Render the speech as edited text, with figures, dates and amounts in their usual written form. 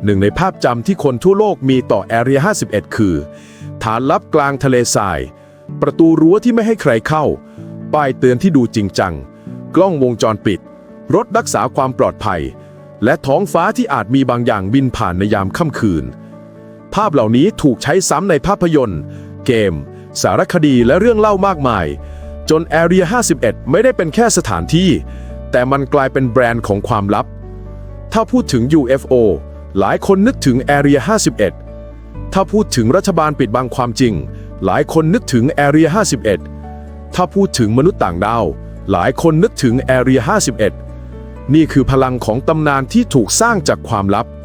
หนึ่งในภาพจำที่คนทั่วโลกมีต่อ Area 51 คือฐานลับกลางทะเลทรายประตูรั้วที่ไม่ให้ใครเข้าป้ายเตือนที่ดูจริงจังกล้องวงจรปิดรถรักษาความปลอดภัยและท้องฟ้าที่อาจมีบางอย่างบินผ่านในยามค่ำคืนภาพเหล่านี้ถูกใช้ซ้ำในภาพยนตร์เกมสารคดีและเรื่องเล่ามากมายจน Area 51 ไม่ได้เป็นแค่สถานที่แต่มันกลายเป็นแบรนด์ของความลับถ้าพูดถึง UFO หลายคนนึกถึง Area 51 ถ้าพูดถึงรัฐบาลปิดบังความจริงหลายคนนึกถึง Area 51 ถ้าพูดถึงมนุษย์ต่างดาวหลายคนนึกถึง Area 51 นี่คือพลังของตำนานที่ถูกสร้างจากความลับ